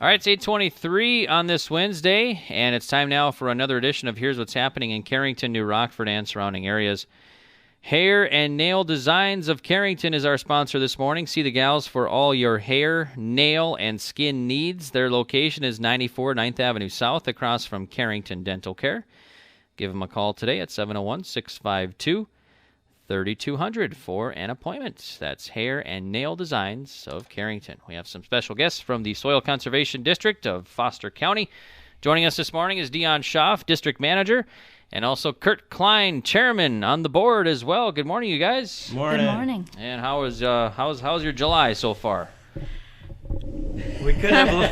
All right, it's 8:23 on this Wednesday, and it's time now for another edition of Here's What's Happening in Carrington, New Rockford, and surrounding areas. Hair and Nail Designs of Carrington is our sponsor this morning. See the gals for all your hair, nail, and skin needs. Their location is 94 9th Avenue South, across from Carrington Dental Care. Give them a call today at 701-652-3200 for an appointment. That's Hair and Nail Designs of Carrington. We have some special guests from the Soil Conservation District of Foster County. Joining us this morning is Dion Schaaf, District Manager, and also Kurt Klein, Chairman, on the board as well. Good morning, you guys. Morning. Good morning. And how's your July so far? We could have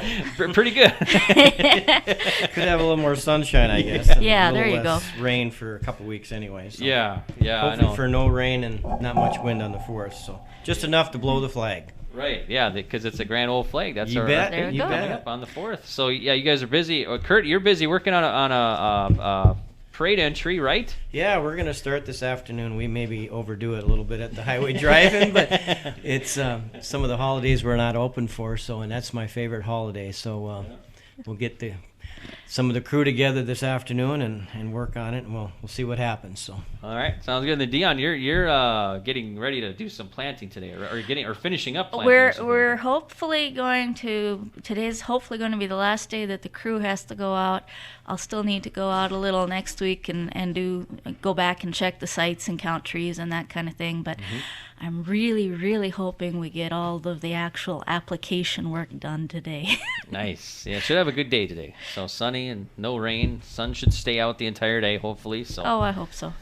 Pretty good. a little more sunshine, I guess. And Yeah, a little there you less rain for a couple weeks anyway. So Yeah, I hopefully know. for no rain and not much wind on the 4th. So just enough to blow the flag. Right, yeah, because it's a grand old flag. That's You our bet. There we You go. coming bet. up on the 4th. So yeah, you guys are busy. Kurt, you're busy working on a parade entry, right? Yeah, we're gonna start this afternoon. We maybe overdo it a little bit at the highway drive-in, but it's some of the holidays we're not open for. So, and that's my favorite holiday. So we'll get some of the crew together this afternoon and work on it, and we'll see what happens. So. All right, sounds good. And then Dion, you're getting ready to do some planting today, or finishing up planting. or something. We're hopefully going to, today's hopefully going to be the last day that the crew has to go out. I'll still need to go out a little next week and go back and check the sites and count trees and that kind of thing. But I'm really, really hoping we get all of the actual application work done today. Nice. Yeah, should have a good day today. So sunny and no rain. Sun should stay out the entire day, hopefully. So. Oh, I hope so.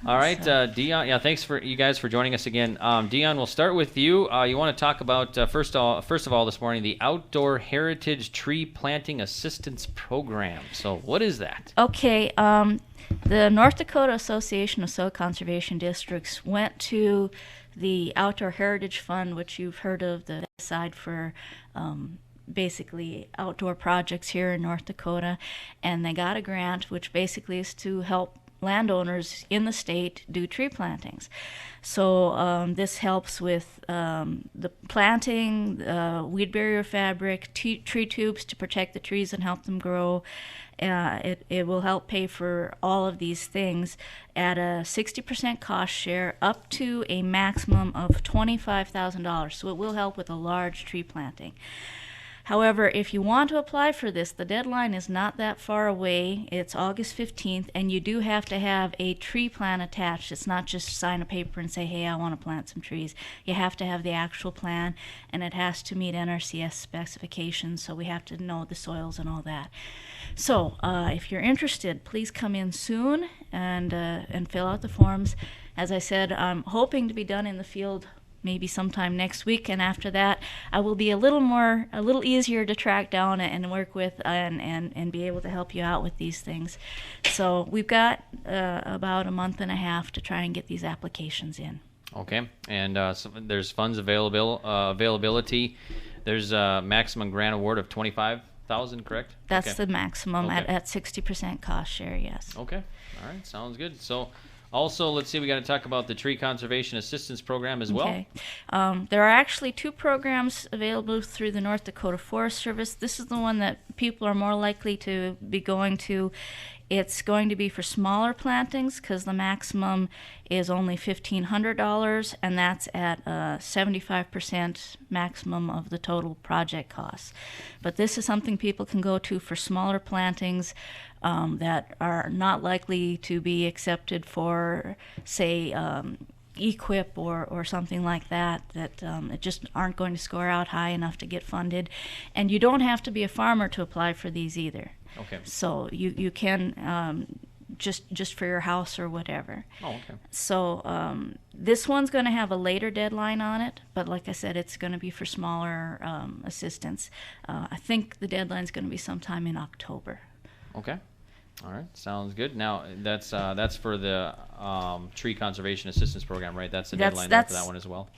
All right, Dion. Yeah, thanks for you guys for joining us again. Dion, we'll start with you. You want to talk about first of all this morning the Outdoor Heritage Tree Planting Assistance Program. So, what is that? Okay, the North Dakota Association of Soil Conservation Districts went to the Outdoor Heritage Fund, which you've heard of, the side for basically outdoor projects here in North Dakota, and they got a grant which basically is to help landowners in the state do tree plantings. So this helps with the planting, weed barrier fabric, tree tubes to protect the trees and help them grow. It will help pay for all of these things at a 60% cost share up to a maximum of $25,000. So it will help with a large tree planting. However, if you want to apply for this, the deadline is not that far away. It's August 15th, and you do have to have a tree plan attached. It's not just sign a paper and say, hey, I want to plant some trees. You have to have the actual plan, and it has to meet NRCS specifications, so we have to know the soils and all that. So if you're interested, please come in soon and fill out the forms. As I said, I'm hoping to be done in the field maybe sometime next week, and after that I will be a little easier to track down and work with and be able to help you out with these things. So we've got about a month and a half to try and get these applications in. Okay, and so there's funds availability. There's a maximum grant award of $25,000, correct? That's okay. the maximum Okay. at 60% cost share, yes. Okay, all right, sounds good. So. Also, let's see, we got to talk about the Tree Conservation Assistance Program as well. Okay. There are actually two programs available through the North Dakota Forest Service. This is the one that people are more likely to be going to. It's going to be for smaller plantings because the maximum is only $1,500, and that's at 75% maximum of the total project costs. But this is something people can go to for smaller plantings that are not likely to be accepted for, say, EQIP or something like that it just aren't going to score out high enough to get funded. And you don't have to be a farmer to apply for these either. Okay. So you can just for your house or whatever. Oh, okay. So this one's going to have a later deadline on it, but like I said, it's going to be for smaller assistance. I think the deadline's going to be sometime in October. Okay. All right, sounds good. Now that's for the Tree Conservation Assistance Program, right? That's the deadline there for that one as well.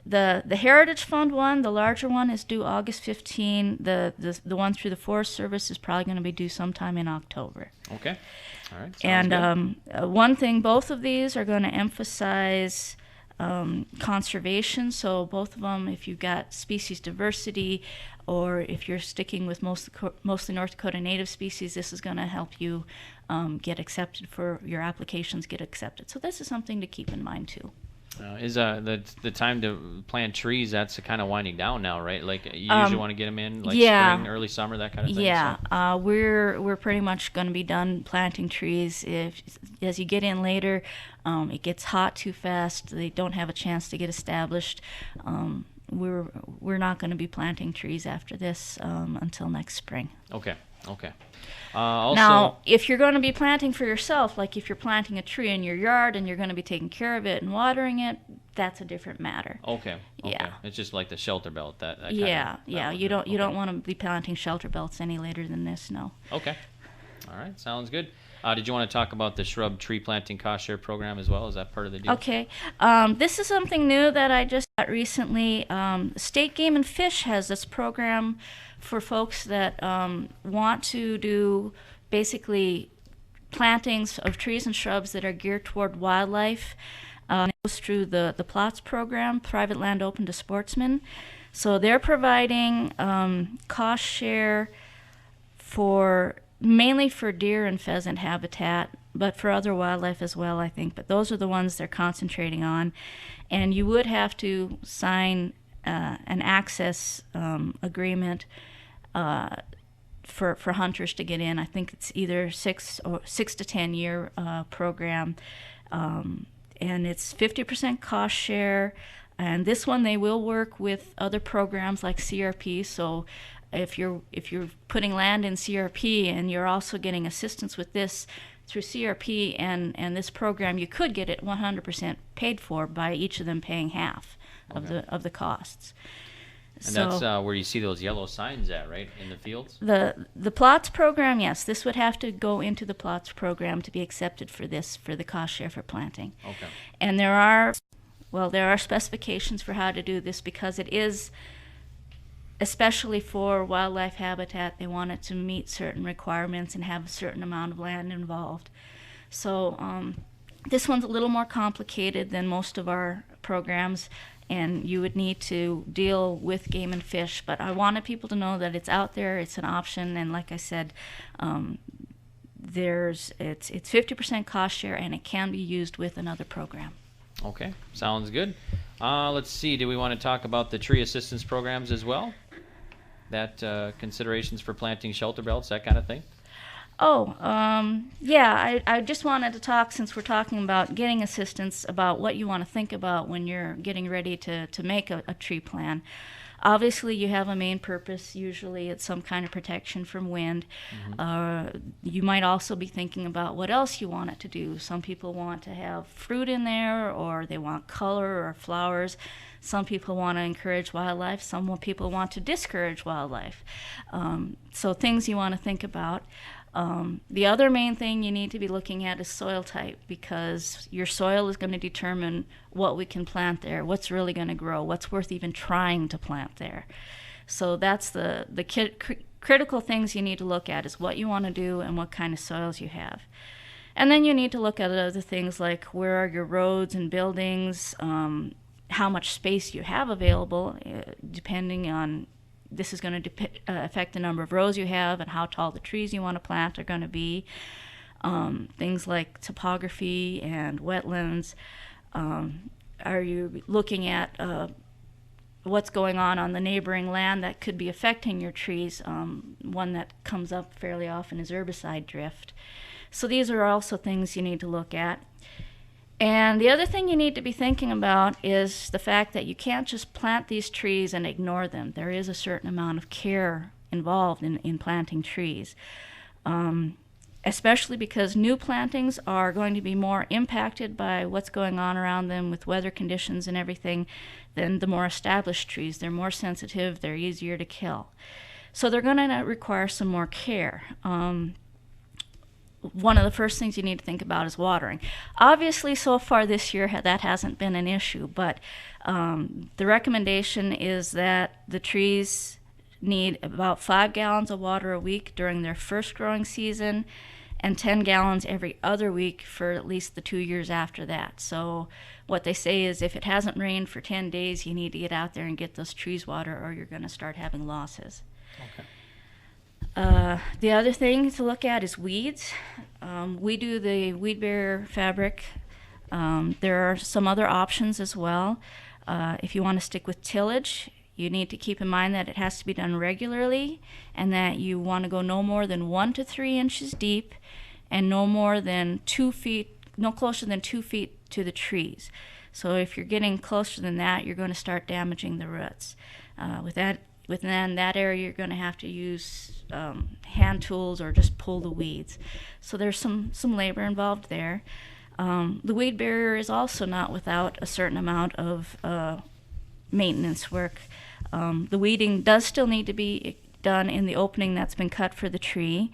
The Heritage Fund one, the larger one, is due August 15. The one through the Forest Service is probably going to be due sometime in October. Okay. All right. Sounds And good. one thing, both of these are going to emphasize conservation. So both of them, if you've got species diversity, or if you're sticking with mostly North Dakota native species, this is going to help you get accepted for your applications get accepted. So this is something to keep in mind too. Is the time to plant trees, that's kind of winding down now, right? Like you usually want to get them in like spring, early summer, that kind of thing. Yeah, so. we're pretty much going to be done planting trees. If as you get in later, it gets hot too fast. They don't have a chance to get established. We're not going to be planting trees after this until next spring. Okay. Also, now, if you're going to be planting for yourself, like if you're planting a tree in your yard and you're going to be taking care of it and watering it, that's a different matter. Okay. Yeah. It's just like the shelter belt. That yeah. You don't okay. don't want to be planting shelter belts any later than this. No. Okay. All right. Sounds good. Did you want to talk about the shrub tree planting cost share program as well? Is that part of the deal? Okay. This is something new that I just got recently. State Game and Fish has this program for folks that want to do basically plantings of trees and shrubs that are geared toward wildlife. It goes through the PLOTS program, Private Land Open to Sportsmen. So they're providing cost share mainly for deer and pheasant habitat, but for other wildlife as well, I think. But those are the ones they're concentrating on. And you would have to sign an access agreement for hunters to get in. I think it's either 6 to 10 year program, and it's 50% cost share. And this one they will work with other programs like CRP. So if you're putting land in CRP and you're also getting assistance with this through CRP and this program, you could get it 100% paid for by each of them paying half of the costs. And that's where you see those yellow signs at, right, in the fields? The PLOTS program, yes. This would have to go into the PLOTS program to be accepted for the cost share for planting. Okay. And there are specifications for how to do this because it is, especially for wildlife habitat, they want it to meet certain requirements and have a certain amount of land involved. So this one's a little more complicated than most of our programs, and you would need to deal with Game and Fish. But I wanted people to know that it's out there, it's an option, and like I said, it's 50% cost share, and it can be used with another program. Okay, sounds good. Let's see, do we want to talk about the tree assistance programs as well? That considerations for planting shelter belts, that kind of thing? Yeah, I just wanted to talk, since we're talking about getting assistance, about what you want to think about when you're getting ready to make a tree plan. Obviously, you have a main purpose. Usually it's some kind of protection from wind. Mm-hmm. You might also be thinking about what else you want it to do. Some people want to have fruit in there, or they want color or flowers. Some people want to encourage wildlife. Some people want to discourage wildlife. So things you want to think about. The other main thing you need to be looking at is soil type, because your soil is going to determine what we can plant there, what's really going to grow, what's worth even trying to plant there. So that's the critical things you need to look at, is what you want to do and what kind of soils you have. And then you need to look at other things like where are your roads and buildings, how much space you have available, depending on this is going to affect the number of rows you have and how tall the trees you want to plant are going to be. Things like topography and wetlands. Are you looking at what's going on the neighboring land that could be affecting your trees? One that comes up fairly often is herbicide drift. So these are also things you need to look at. And the other thing you need to be thinking about is the fact that you can't just plant these trees and ignore them. There is a certain amount of care involved in planting trees, especially because new plantings are going to be more impacted by what's going on around them with weather conditions and everything than the more established trees. They're more sensitive, they're easier to kill. So they're going to require some more care. One of the first things you need to think about is watering. Obviously, so far this year, that hasn't been an issue, but the recommendation is that the trees need about 5 gallons of water a week during their first growing season, and 10 gallons every other week for at least the 2 years after that. So what they say is if it hasn't rained for 10 days, you need to get out there and get those trees water, or you're going to start having losses. Okay. The other thing to look at is weeds. We do the weed barrier fabric. There are some other options as well. If you want to stick with tillage, you need to keep in mind that it has to be done regularly, and that you want to go no more than 1 to 3 inches deep, and no more than 2 feet, no closer than 2 feet to the trees. So if you're getting closer than that, you're going to start damaging the roots. Within that area, you're going to have to use hand tools or just pull the weeds. So there's some labor involved there. The weed barrier is also not without a certain amount of maintenance work. The weeding does still need to be done in the opening that's been cut for the tree,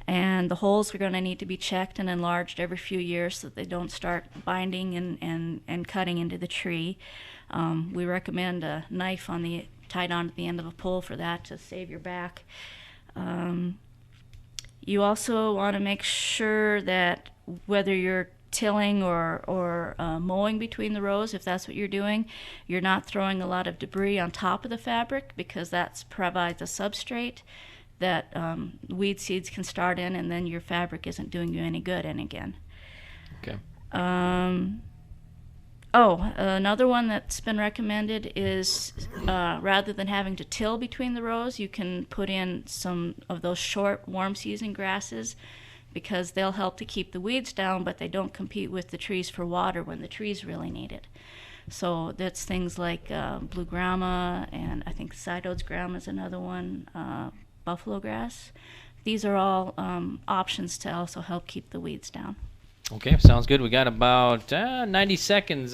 and the holes are going to need to be checked and enlarged every few years so that they don't start binding and cutting into the tree. We recommend a knife tied onto the end of a pole for that to save your back. You also want to make sure that whether you're tilling or mowing between the rows, if that's what you're doing, you're not throwing a lot of debris on top of the fabric, because that provides a substrate that weed seeds can start in, and then your fabric isn't doing you any good. And again, Okay. Another one that's been recommended is rather than having to till between the rows, you can put in some of those short warm season grasses, because they'll help to keep the weeds down, but they don't compete with the trees for water when the trees really need it. So that's things like blue grama, and I think Sido's grama is another one, buffalo grass. These are all options to also help keep the weeds down. Okay, sounds good. We got about 90 seconds.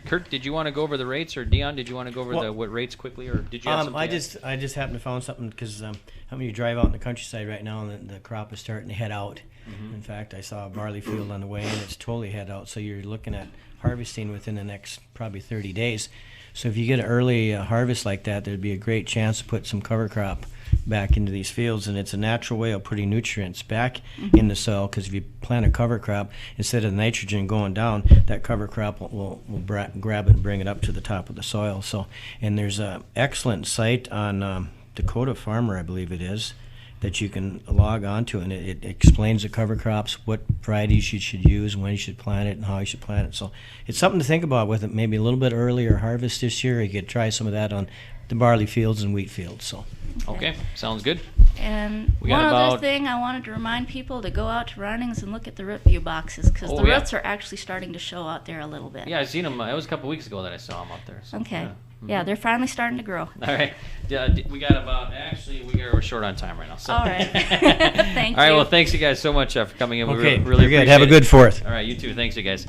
Kurt, did you want to go over the rates, or Dion, did you want to go over what rates quickly, or did you have something? I just happened to find something, because how many you drive out in the countryside right now, and the crop is starting to head out. In fact, I saw a barley field on the way, and it's totally head out. So you're looking at harvesting within the next probably 30 days. So if you get an early harvest like that, there'd be a great chance to put some cover crop back into these fields, and it's a natural way of putting nutrients back in the soil, because if you plant a cover crop, instead of the nitrogen going down, that cover crop will grab it and bring it up to the top of the soil. So, and there's an excellent site on Dakota Farmer, I believe it is, that you can log on to, and it explains the cover crops, what varieties you should use, when you should plant it, and how you should plant it. So it's something to think about with it. Maybe a little bit earlier harvest this year. You could try some of that on the barley fields and wheat fields. So. Okay, sounds good. And We one got other about- thing I wanted to remind people to go out to Runnings and look at the root view boxes, because the yeah. roots are actually starting to show out there a little bit. Yeah, I seen them. It was a couple weeks ago that I saw them out there. So, Okay. yeah. Yeah, they're finally starting to grow. All right. We got about, we're short on time right now. So. All right. Thank you. All right, well, thanks you guys so much for coming in. Okay, we really you're good. appreciate Have a it. good 4th. All right, you too. Thanks, you guys.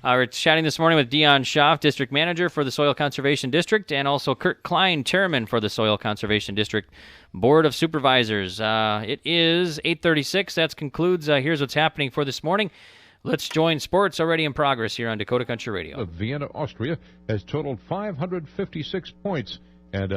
We're chatting this morning with Dion Schaaf, District Manager for the Soil Conservation District, and also Kurt Klein, Chairman for the Soil Conservation District Board of Supervisors. It is 8:36. That concludes Here's What's Happening for this morning. Let's join sports already in progress here on Dakota Country Radio. Vienna, Austria has totaled 556 points, and